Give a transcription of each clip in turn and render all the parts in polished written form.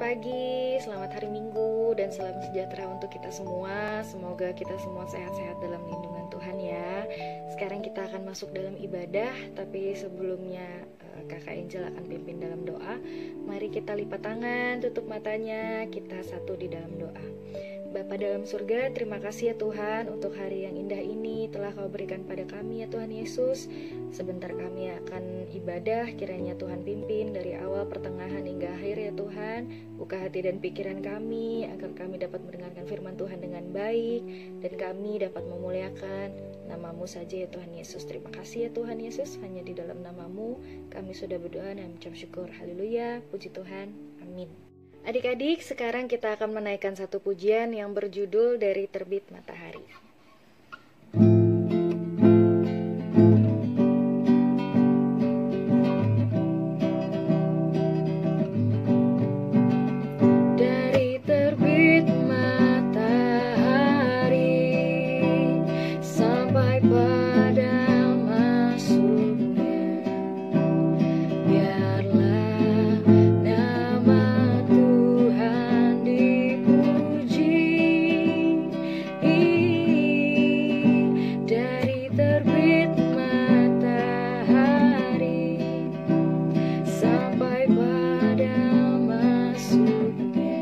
pagi, selamat hari Minggu, dan salam sejahtera untuk kita semua. Semoga kita semua sehat-sehat dalam lindungan Tuhan ya. Sekarang kita akan masuk dalam ibadah, tapi sebelumnya Kakak Angel akan pimpin dalam doa. Mari kita lipat tangan, tutup matanya, kita satu di dalam doa. Bapa dalam surga, terima kasih ya Tuhan untuk hari yang indah ini telah Kau berikan pada kami ya Tuhan Yesus. Sebentar kami akan ibadah, kiranya Tuhan pimpin dari awal, pertengahan hingga akhir ya Tuhan. Buka hati dan pikiran kami agar kami dapat mendengarkan firman Tuhan dengan baik dan kami dapat memuliakan nama-Mu saja ya Tuhan Yesus. Terima kasih ya Tuhan Yesus, hanya di dalam nama-Mu kami sudah berdoa dan mengucap syukur. Haleluya, puji Tuhan, amin. Adik-adik, sekarang kita akan menaikkan satu pujian yang berjudul Dari Terbit Matahari. Dari terbit matahari sampai pada masuknya, biarlah nama Tuhan dipuji. Dari terbit matahari sampai pada masuknya,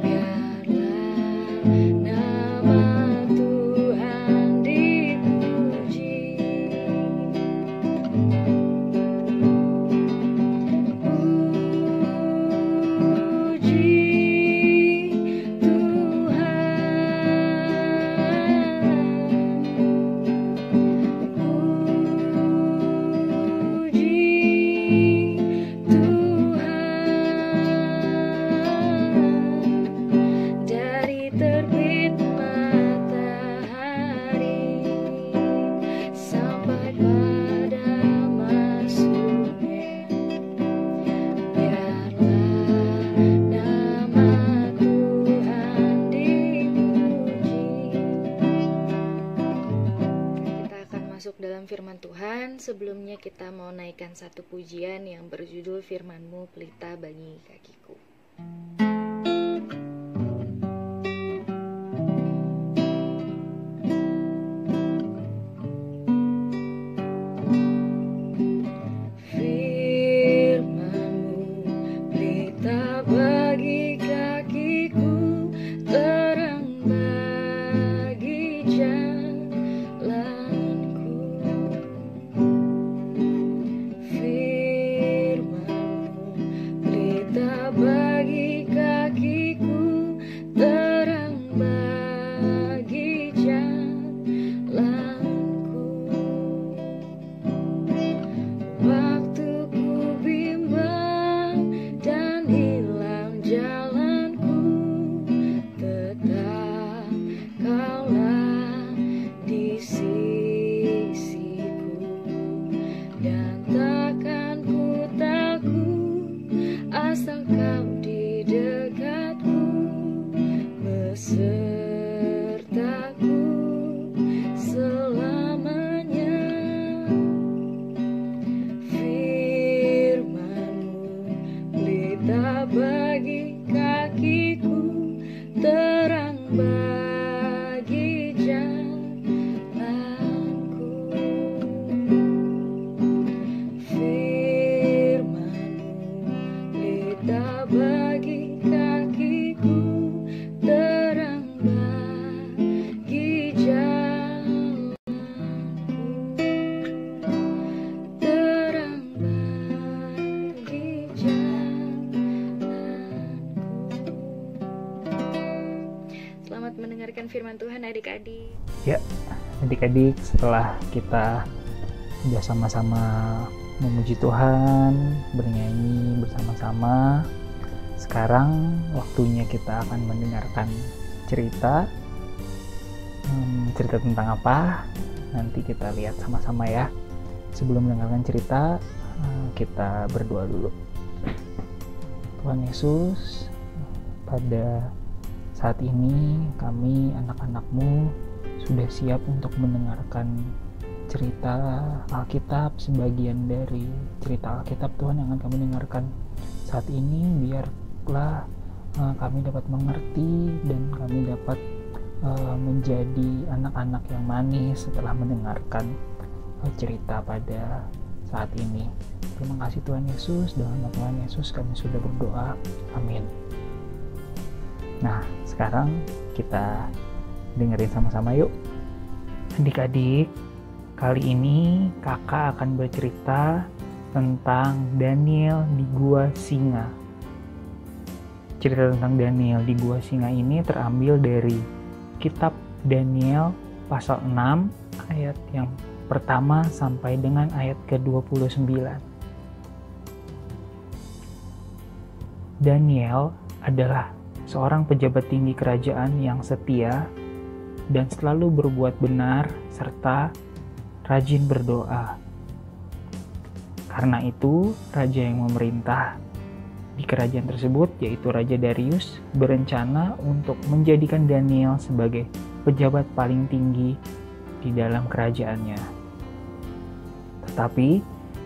biarlah nama Tuhan dipuji. Dari terbit matahari sampai pada masuknya, biarlah nama Tuhan dipuji. Kita akan masuk dalam firman Tuhan. Sebelumnya kita mau naikkan satu pujian yang berjudul Firman-Mu Pelita Bagi Kakiku. Firman-Mu pelita bagi kakiku, terang bagi jalanku. Firman-Mu pelita bagi kakiku, terang bagi jalanku. Waktu ku bimbang dan hilang jalanku, tetap Kaulah di sisiku, dan takkan ku takut asal Kau di dekatku, besertaku selamanya. Firman-Mu pelita bagi kakiku, terang bagi jalanku. Firman-Mu pelita bagi kakiku, terang bagi jalanku. Terang bagi jalanku. Selamat mendengarkan firman Tuhan adik-adik. Ya, adik-adik, setelah kita sudah sama-sama memuji Tuhan, bernyanyi bersama-sama, sekarang waktunya kita akan mendengarkan cerita. Cerita tentang apa? Nanti kita lihat sama-sama ya. Sebelum mendengarkan cerita, kita berdoa dulu. Tuhan Yesus, pada saat ini kami anak-anak-Mu sudah siap untuk mendengarkan cerita Alkitab, sebagian dari cerita Alkitab Tuhan yang akan kami dengarkan saat ini biarlah kami dapat mengerti dan kami dapat menjadi anak-anak yang manis setelah mendengarkan cerita pada saat ini. Terima kasih Tuhan Yesus, dalam nama Tuhan Yesus kami sudah berdoa, amin. Nah, sekarang kita dengerin sama-sama yuk. Adik-adik, kali ini kakak akan bercerita tentang Daniel di Gua Singa. Cerita tentang Daniel di Gua Singa ini terambil dari kitab Daniel pasal 6 ayat yang pertama sampai dengan ayat ke-29. Daniel adalah seorang pejabat tinggi kerajaan yang setia dan selalu berbuat benar serta rajin berdoa. Karena itu, raja yang memerintah di kerajaan tersebut, yaitu Raja Darius, berencana untuk menjadikan Daniel sebagai pejabat paling tinggi di dalam kerajaannya. Tetapi,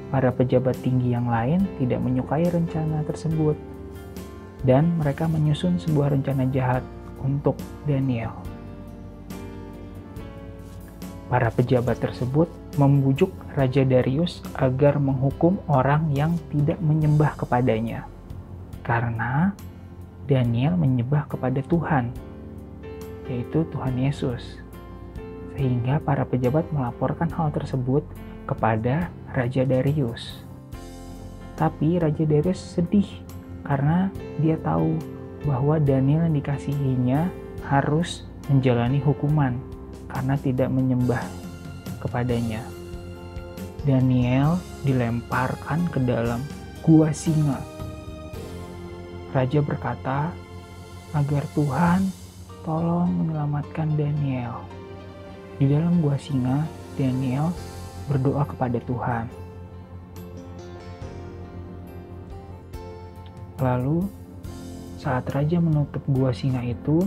para pejabat tinggi yang lain tidak menyukai rencana tersebut, dan mereka menyusun sebuah rencana jahat untuk Daniel. Para pejabat tersebut membujuk Raja Darius agar menghukum orang yang tidak menyembah kepadanya, karena Daniel menyembah kepada Tuhan, yaitu Tuhan Yesus. Sehingga para pejabat melaporkan hal tersebut kepada Raja Darius. Tapi Raja Darius sedih karena dia tahu bahwa Daniel yang dikasihinya harus menjalani hukuman karena tidak menyembah kepadanya. Daniel dilemparkan ke dalam gua singa. Raja berkata agar Tuhan tolong menyelamatkan Daniel. Di dalam gua singa, Daniel berdoa kepada Tuhan. Lalu, saat raja menutup gua singa itu,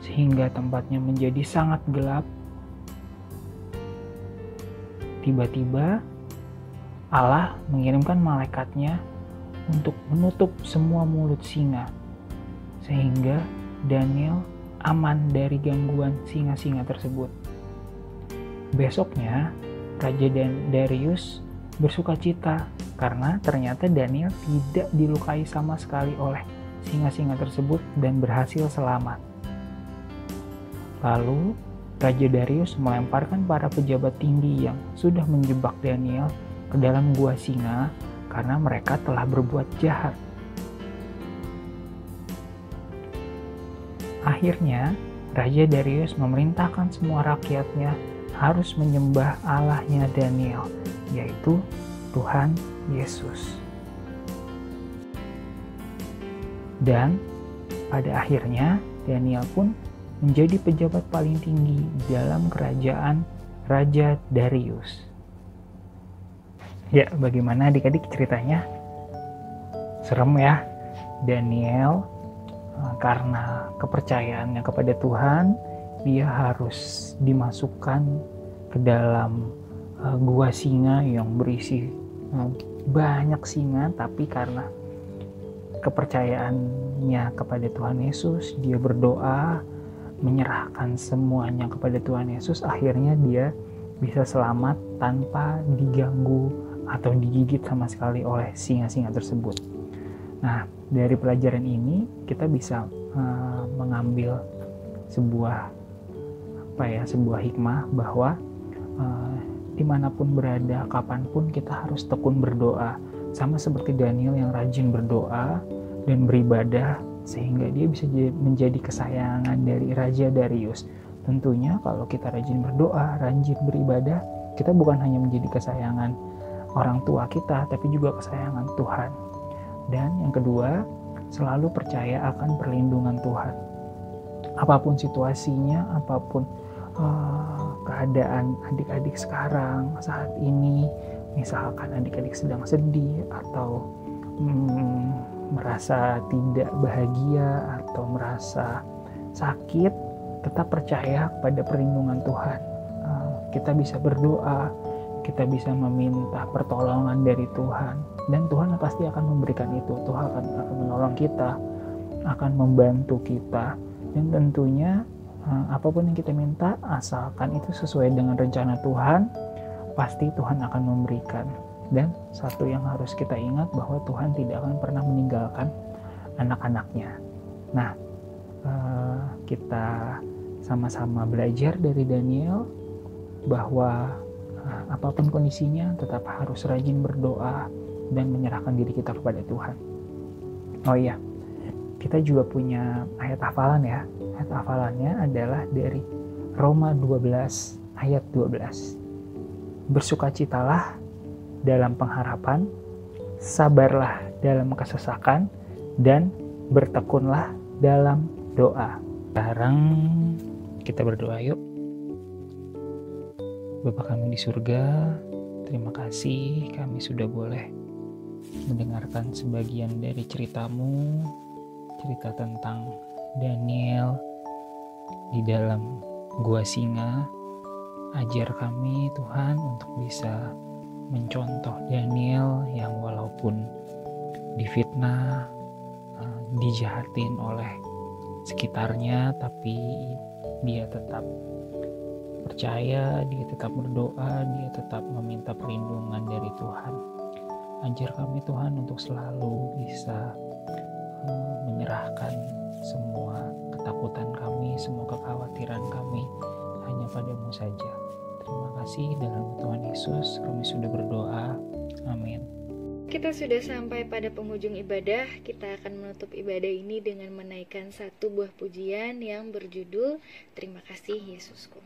sehingga tempatnya menjadi sangat gelap, tiba-tiba Allah mengirimkan malaikatnya untuk menutup semua mulut singa, sehingga Daniel aman dari gangguan singa-singa tersebut. Besoknya, Raja Darius bersukacita karena ternyata Daniel tidak dilukai sama sekali oleh singa-singa tersebut dan berhasil selamat. Lalu, Raja Darius melemparkan para pejabat tinggi yang sudah menjebak Daniel ke dalam gua singa karena mereka telah berbuat jahat. Akhirnya, Raja Darius memerintahkan semua rakyatnya harus menyembah Allahnya Daniel, yaitu Tuhan Yesus. Dan pada akhirnya Daniel pun menjadi pejabat paling tinggi dalam kerajaan Raja Darius. Ya, bagaimana adik-adik ceritanya? Serem ya. Daniel karena kepercayaannya kepada Tuhan, dia harus dimasukkan ke dalam gua singa yang berisi banyak singa, tapi karena kepercayaannya kepada Tuhan Yesus, dia berdoa menyerahkan semuanya kepada Tuhan Yesus, akhirnya dia bisa selamat tanpa diganggu atau digigit sama sekali oleh singa-singa tersebut. Nah, dari pelajaran ini kita bisa mengambil sebuah hikmah bahwa dimanapun berada, kapanpun kita harus tekun berdoa, sama seperti Daniel yang rajin berdoa dan beribadah sehingga dia bisa menjadi kesayangan dari Raja Darius. Tentunya kalau kita rajin berdoa, rajin beribadah, kita bukan hanya menjadi kesayangan orang tua kita, tapi juga kesayangan Tuhan. Dan yang kedua, selalu percaya akan perlindungan Tuhan. Apapun situasinya, apapun keadaan adik-adik sekarang, saat ini, misalkan adik-adik sedang sedih atau merasa tidak bahagia atau merasa sakit, tetap percaya pada perlindungan Tuhan. Kita bisa berdoa kita bisa meminta pertolongan dari Tuhan, dan Tuhan pasti akan memberikan itu. Tuhan akan menolong kita, akan membantu kita, dan tentunya apapun yang kita minta, asalkan itu sesuai dengan rencana Tuhan, pasti Tuhan akan memberikan. Dan satu yang harus kita ingat, bahwa Tuhan tidak akan pernah meninggalkan anak-anaknya. Nah, kita sama-sama belajar dari Daniel bahwa apapun kondisinya tetap harus rajin berdoa dan menyerahkan diri kita kepada Tuhan. Oh iya, kita juga punya ayat hafalan ya. Ayat hafalannya adalah dari Roma 12 ayat 12. Bersukacitalah dalam pengharapan, sabarlah dalam kesesakan, dan bertekunlah dalam doa. Sekarang kita berdoa yuk. Bapa kami di surga, terima kasih kami sudah boleh mendengarkan sebagian dari ceritamu, cerita tentang Daniel di dalam gua singa. Ajar kami Tuhan untuk bisa mencontoh Daniel yang walaupun difitnah, dijahatin oleh sekitarnya, tapi dia tetap percaya, dia tetap berdoa, dia tetap meminta perlindungan dari Tuhan. Ajar kami Tuhan untuk selalu bisa menyerahkan semua ketakutan kami, semua kekhawatiran kami hanya padamu saja. Terima kasih, dalam Tuhan Yesus kami sudah berdoa. Amin. Kita sudah sampai pada penghujung ibadah. Kita akan menutup ibadah ini dengan menaikkan satu buah pujian yang berjudul Terima Kasih Yesusku.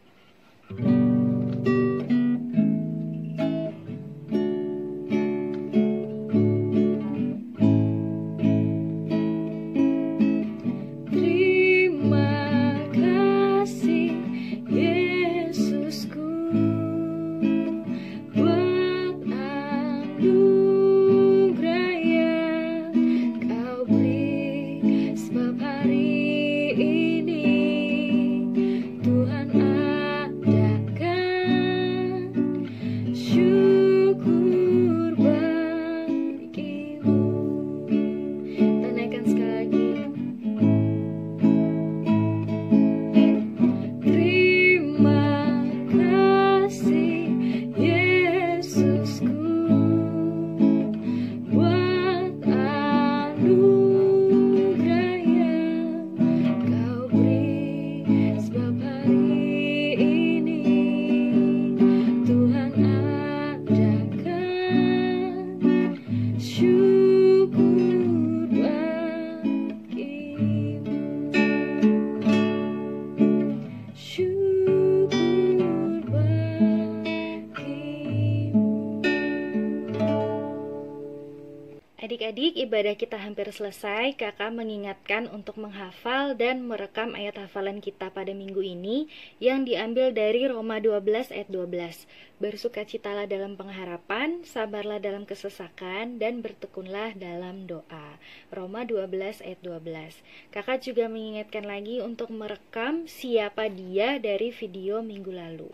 Adik-adik, ibadah kita hampir selesai. Kakak mengingatkan untuk menghafal dan merekam ayat hafalan kita pada minggu ini yang diambil dari Roma 12 ayat 12. Bersukacitalah dalam pengharapan, sabarlah dalam kesesakan, dan bertekunlah dalam doa. Roma 12 ayat 12. Kakak juga mengingatkan lagi untuk merekam siapa dia dari video minggu lalu.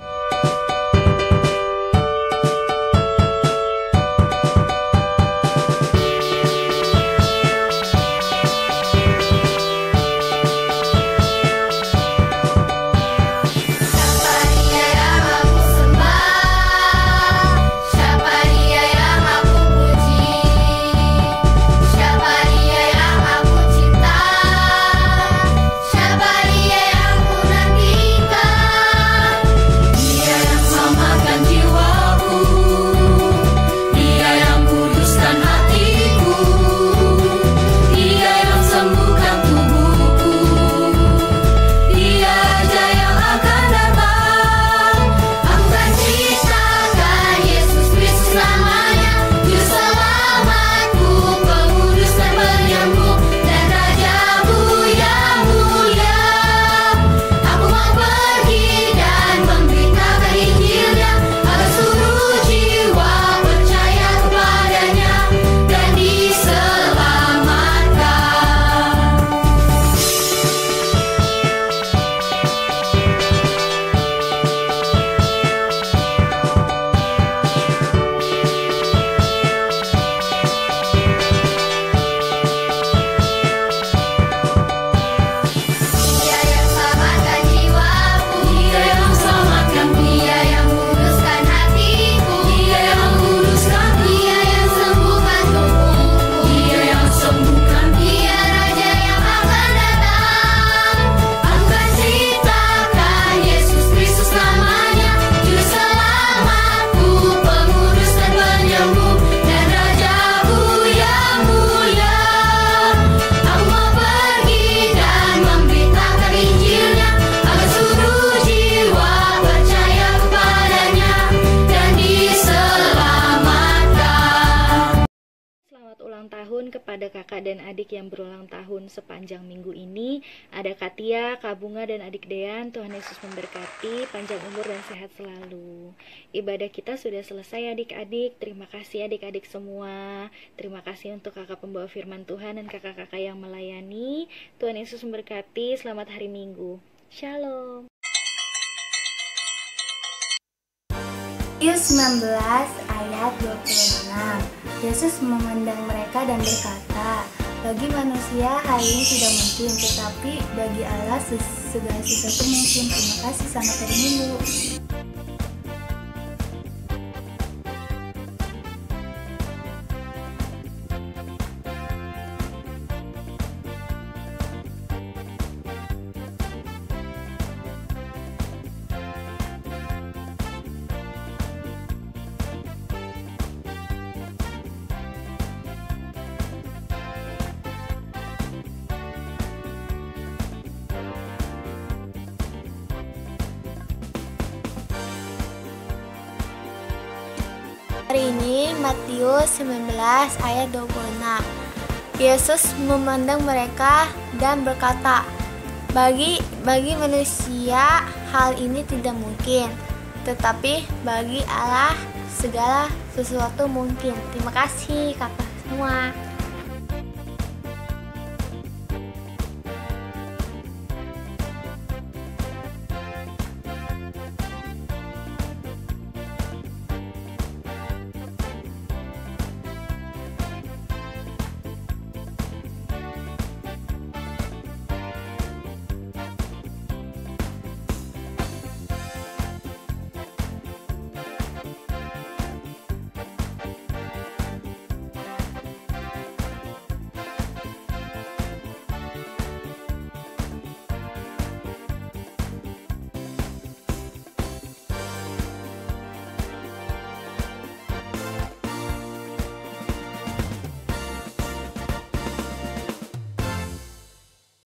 Dia tahun kepada kakak dan adik yang berulang tahun sepanjang minggu ini. Ada Katia, Kak Bunga, dan adik Dean. Tuhan Yesus memberkati, panjang umur dan sehat selalu. Ibadah kita sudah selesai adik-adik. Terima kasih adik-adik semua. Terima kasih untuk kakak pembawa firman Tuhan dan kakak-kakak yang melayani. Tuhan Yesus memberkati. Selamat hari Minggu. Shalom. Matius 19 ayat 26. Yesus memandang mereka dan berkata, bagi manusia hal ini tidak mungkin, tetapi bagi Allah segala sesuatu mungkin. Terima kasih, selamat hari Minggu. Hari ini Matius 19 ayat 26. Yesus memandang mereka dan berkata, bagi manusia hal ini tidak mungkin, tetapi bagi Allah segala sesuatu mungkin. Terima kasih kakak semua.